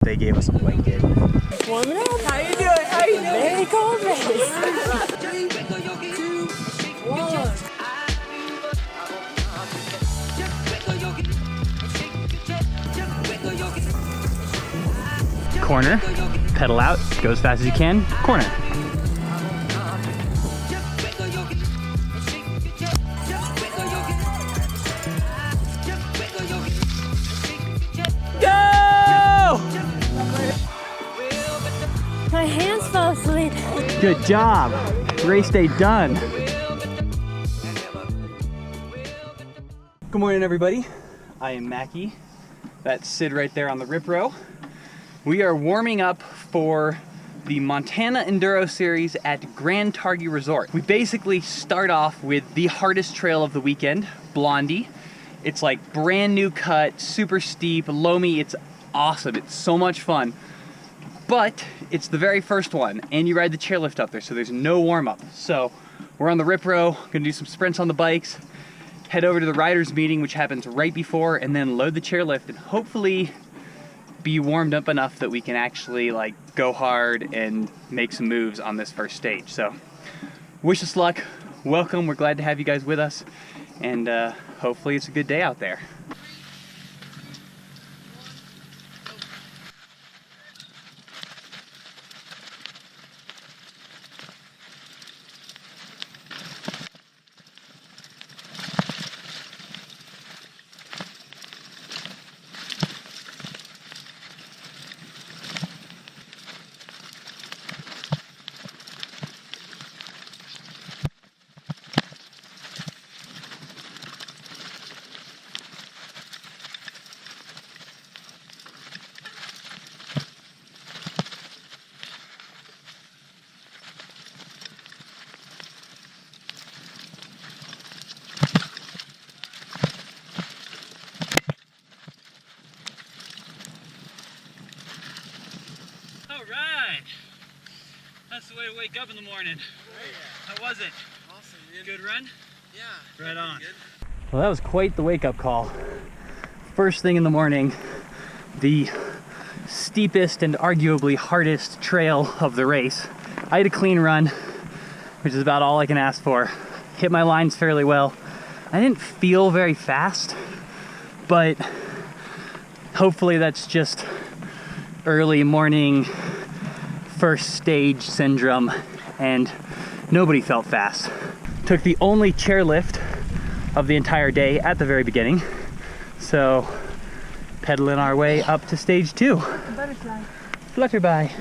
They gave us a blanket. Warming up. How you doing? How you doing? Very cold race. 1. Corner, pedal out, go as fast as you can, corner. Go! My hands fell asleep. Good job. Race day done. Good morning, everybody. I am Mackie. That's Sid right there on the rip row. We are warming up for the Montana Enduro Series at Grand Targhee Resort. We basically start off with the hardest trail of the weekend, Blondie. It's like brand new cut, super steep, loamy. It's awesome. It's so much fun. But it's the very first one, and you ride the chairlift up there, so there's no warm-up. So we're on the rip row, gonna do some sprints on the bikes, head over to the riders meeting, which happens right before, and then load the chairlift and hopefully be warmed up enough that we can actually like go hard and make some moves on this first stage. So wish us luck, welcome, we're glad to have you guys with us, and hopefully it's a good day out there. Alright, that's the way to wake up in the morning. How was it? Awesome, man. Good run? Yeah. Right on. Good. Well, that was quite the wake-up call. First thing in the morning, the steepest and arguably hardest trail of the race. I had a clean run, which is about all I can ask for. Hit my lines fairly well. I didn't feel very fast, but hopefully that's just early morning first stage syndrome, and nobody felt fast. Took the only chairlift of the entire day at the very beginning, so pedaling our way up to stage 2. Butterfly. Flutterby.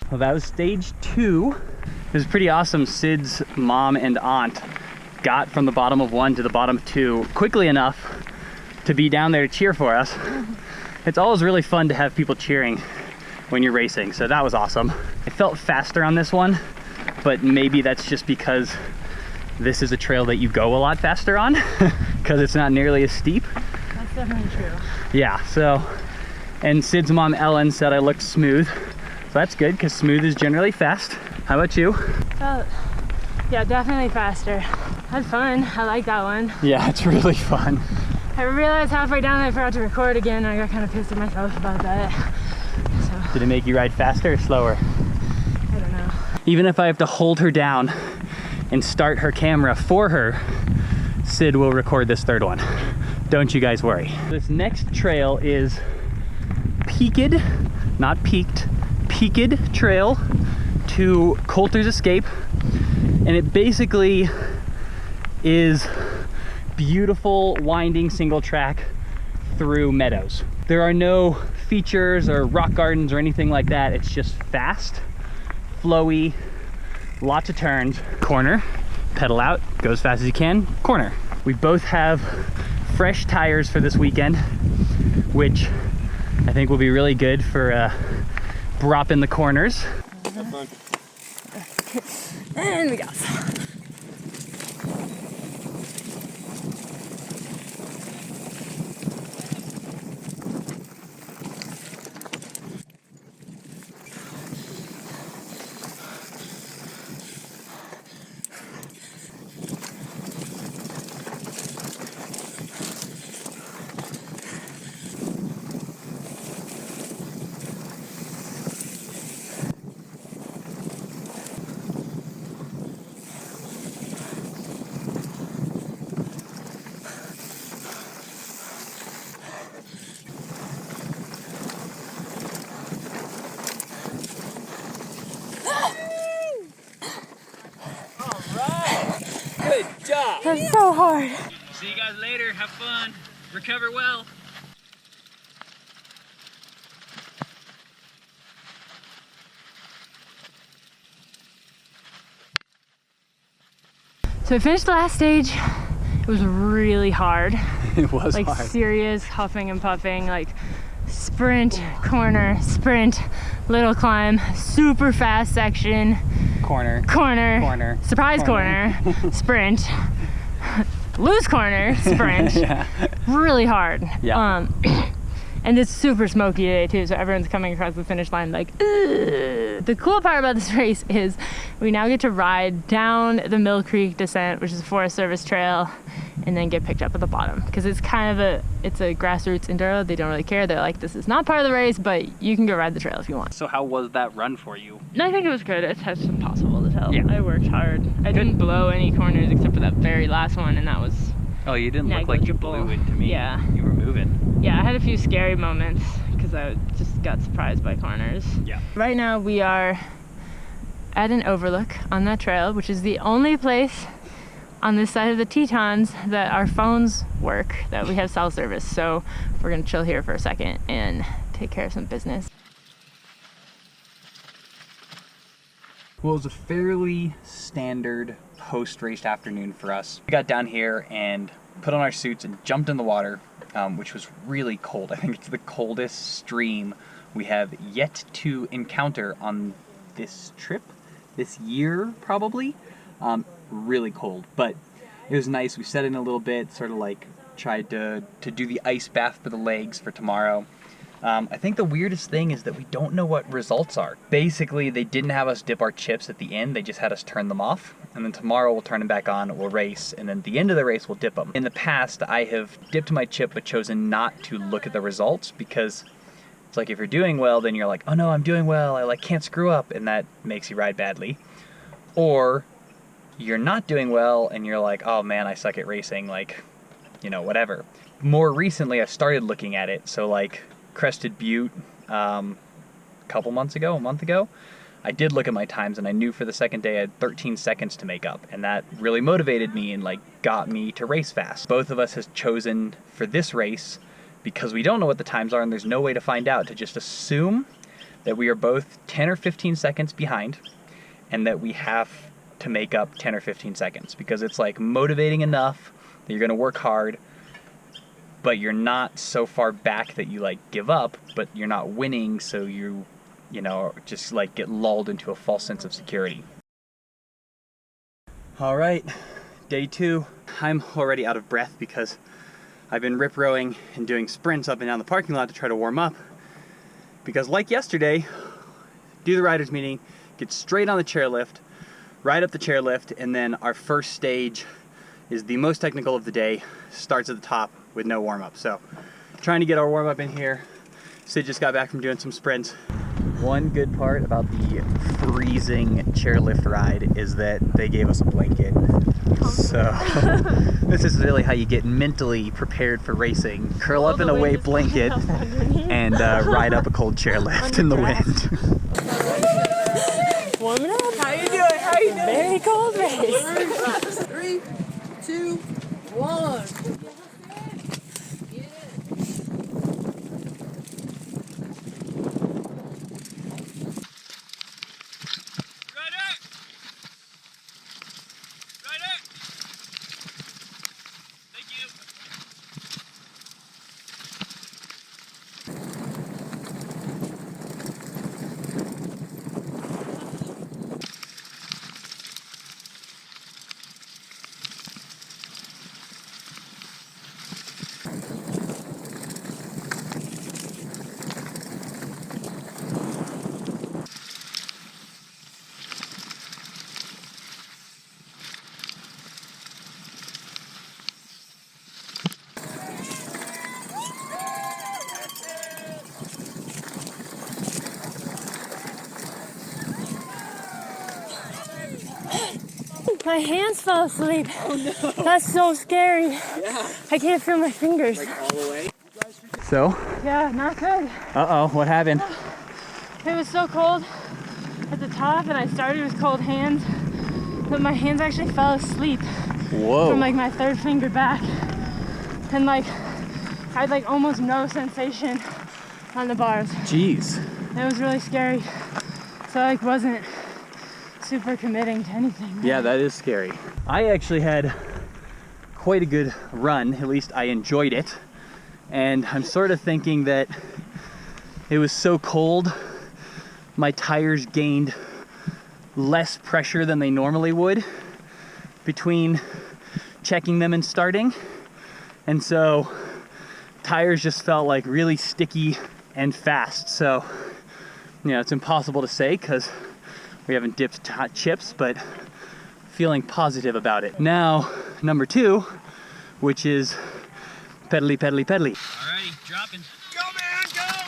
Well, that was stage 2. It was pretty awesome. Sid's mom and aunt got from the bottom of 1 to the bottom of 2 quickly enough to be down there to cheer for us. It's always really fun to have people cheering when you're racing, so that was awesome. I felt faster on this one, but maybe that's just because this is a trail that you go a lot faster on because it's not nearly as steep. That's definitely true. Yeah, so, and Sid's mom Ellen said I looked smooth. So that's good, because smooth is generally fast. How about you? Felt, yeah, definitely faster. Had fun. I like that one. Yeah, it's really fun. I realized halfway down I forgot to record again. I got kind of pissed at myself about that. So, Did it make you ride faster or slower? I don't know. Even if I have to hold her down and start her camera for her, Sid will record this third one. Don't you guys worry. This next trail is peaked, not peaked, peaked trail to Coulter's Escape, and it basically is beautiful winding single track through meadows. There are no features or rock gardens or anything like that. It's just fast, flowy, lots of turns, corner, pedal out, go as fast as you can, corner. We both have fresh tires for this weekend, which I think will be really good for bropping the corners. Have fun. And we go. Good job. That's so hard. See you guys later. Have fun. Recover well. So I finished the last stage. It was really hard. It was like hard. serious huffing and puffing, like sprint, corner, sprint, little climb, super fast section, Corner, corner, surprise corner, sprint, loose corner, sprint. yeah. Really hard. Yeah. And it's super smoky today too, so everyone's coming across the finish line like, ugh. The cool part about this race is we now get to ride down the Mill Creek descent, which is a Forest Service trail, and then get picked up at the bottom. Because it's kind of it's a grassroots enduro. They don't really care. They're like, this is not part of the race, but you can go ride the trail if you want. So how was that run for you? No, I think it was good. It's impossible to tell. Yeah. I worked hard. I didn't blow any corners except for that very last one, and that was Oh, you didn't look like you blew it to me. Yeah. You were moving. Yeah, I had a few scary moments because I just got surprised by corners. Yeah. Right now we are at an overlook on that trail, which is the only place on this side of the Tetons that our phones work, that we have cell service. So we're gonna chill here for a second and take care of some business. Well, it was a fairly standard post-race afternoon for us. We got down here and put on our suits and jumped in the water, which was really cold. I think it's the coldest stream we have yet to encounter on this trip, this year probably. Really cold, but it was nice. We set in a little bit, sort of like tried to do the ice bath for the legs for tomorrow. I think the weirdest thing is that we don't know what results are. Basically, they didn't have us dip our chips at the end, they just had us turn them off. And then tomorrow we'll turn them back on, we'll race, and then at the end of the race we'll dip them. In the past, I have dipped my chip but chosen not to look at the results because it's like if you're doing well, then you're like, oh no, I'm doing well, I can't screw up, and that makes you ride badly. Or you're not doing well and you're like, oh man, I suck at racing, whatever. More recently, I started looking at it, so Crested Butte, a month ago, I did look at my times and I knew for the second day I had 13 seconds to make up, and that really motivated me and got me to race fast. Both of us has chosen for this race, because we don't know what the times are and there's no way to find out, to just assume that we are both 10 or 15 seconds behind and that we have to make up 10 or 15 seconds, because it's motivating enough that you're going to work hard, but you're not so far back that you give up, but you're not winning, so you just get lulled into a false sense of security. All right, day 2. I'm already out of breath because I've been rip rowing and doing sprints up and down the parking lot to try to warm up, because like yesterday, do the riders meeting, get straight on the chairlift, ride up the chairlift, and then our first stage is the most technical of the day, starts at the top with no warm-up. So trying to get our warm-up in here. Sid just got back from doing some sprints. One good part about the freezing chairlift ride is that they gave us a blanket. So this is really how you get mentally prepared for racing. Curl up in a weight blanket and ride up a cold chairlift in the wind. Warming up. How you doing? How you doing? Very cold race. 3, 2, 1. My hands fell asleep. Oh no. That's so scary. Yeah. I can't feel my fingers. Like all the way. So? Yeah, not good. Uh-oh, what happened? It was so cold at the top and I started with cold hands, but my hands actually fell asleep. Whoa. From like my third finger back. And like, I had like almost no sensation on the bars. Jeez. It was really scary. So I like wasn't super committing to anything. Yeah, that is scary. I actually had quite a good run, at least I enjoyed it. And I'm sort of thinking that it was so cold, my tires gained less pressure than they normally would between checking them and starting. And so tires just felt like really sticky and fast. So, you know, it's impossible to say because we haven't dipped chips, but feeling positive about it. Now, number 2, which is pedally, pedally, pedally. Alrighty, dropping. Go, man, go!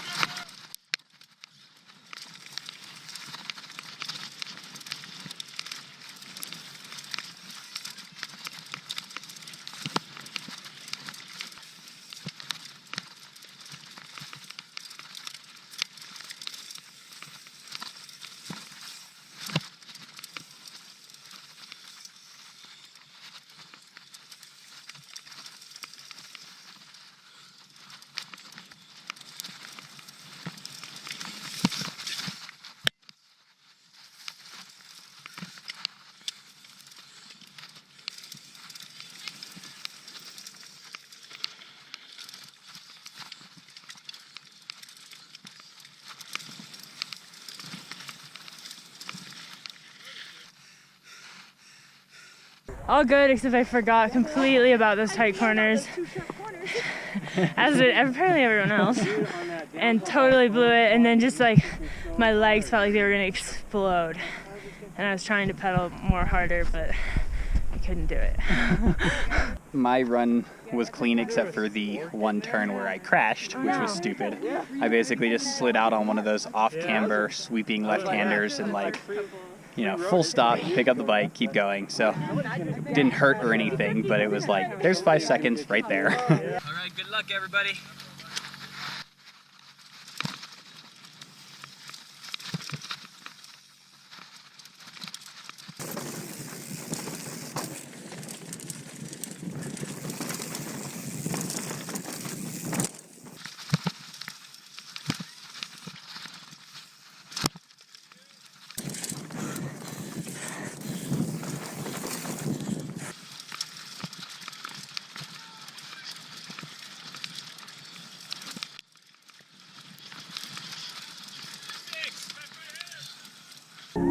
All good, except I forgot completely about those tight corners. As did apparently everyone else. And totally blew it, and then just like my legs felt like they were gonna explode. And I was trying to pedal more harder, but I couldn't do it. My run was clean except for the one turn where I crashed, which was stupid. I basically just slid out on one of those off-camber sweeping left-handers and like, you know, full stop, pick up the bike, keep going. So didn't hurt or anything, but it was like, there's 5 seconds right there. All right, good luck, everybody.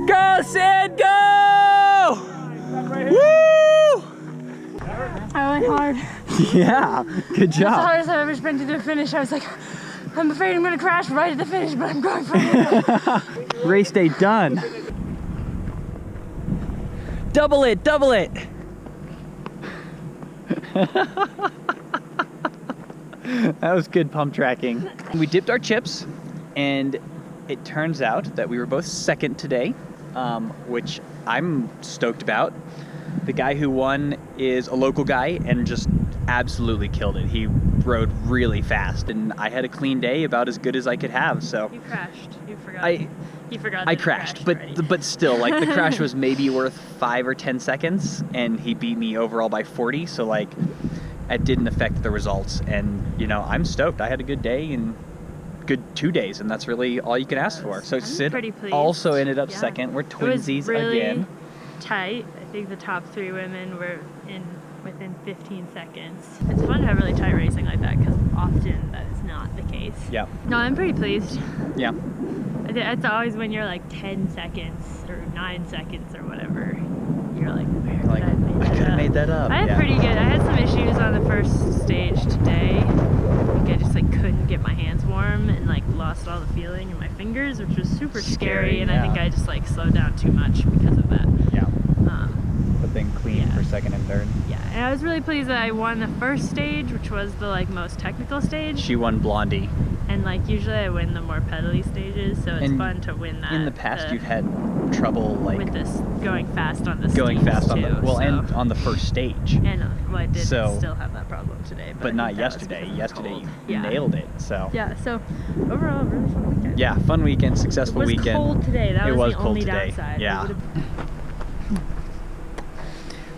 Go, Sid, go! Woo! I went hard. Yeah, good That's the job. hardest I've ever sprinted to a finish. I was like, I'm afraid I'm gonna crash right at the finish, but I'm going for it. Race day done. Double it, double it. That was good pump tracking. We dipped our chips, and it turns out that we were both second today, which I'm stoked about. The guy who won is a local guy and just absolutely killed it. He rode really fast, and I had a clean day, about as good as I could have. So You crashed. You forgot. You forgot. I that you crashed, already. but still, like the crash was maybe worth 5 or 10 seconds, and he beat me overall by 40. So like, it didn't affect the results, and you know, I'm stoked. I had a good day and good 2 days, and that's really all you can ask for. So Sid pretty pleased. also ended up Yeah. second. We're It was twinsies really again. tight. I think the top 3 women were within 15 seconds. It's fun to have really tight racing like that because often that is not the case. Yeah, No, I'm pretty pleased. yeah. It's always when you're like 10 seconds or 9 seconds or whatever, you're like, where Like, did I could have made that up. I had yeah. pretty good. I had some issues on the first stage today. I just like couldn't get my hands warm and like lost all the feeling in my fingers, which was super scary. And I think yeah. I just like slowed down too much because of that. Yeah, Um, but then clean Yeah. for second and third. yeah, and I was really pleased that I won the first stage, which was the like most technical stage. She won Blondie. And like usually I win the more pedally stages, so it's And fun to win that. In the past, you've had trouble like with this going fast on the going steeps fast on too, the well so. and on the first stage. And well, I did So- still have that problem today, But I not think that was yesterday. because of the Yesterday cold. you Yeah. nailed it. So Yeah, so overall, really fun weekend. yeah, fun weekend, successful It was weekend. cold today. That It was was the cold only today. downside. It Yeah. would've-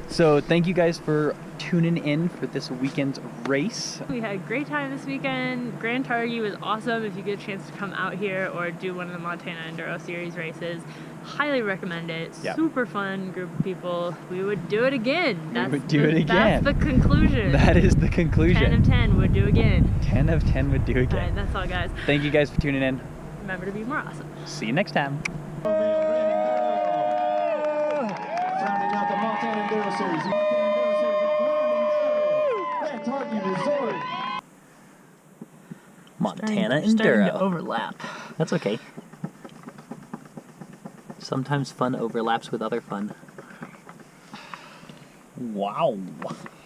So thank you guys for tuning in for this weekend's race. We had a great time this weekend. Grand Targhee was awesome. If you get a chance to come out here or do one of the Montana Enduro Series races, highly recommend it. Yep. Super fun group of people. We would do it again. would do it again. That's the conclusion. That is the conclusion. 10 of 10 would do again. 10 of 10 would do All right, again. that's all, guys. Thank you guys for tuning in. Remember to be more awesome. See you next time. Rounding out the Montana Enduro Series. Grand Targhee Resort. Montana Starting to Enduro. overlap. That's okay. Sometimes fun overlaps with other fun. Wow.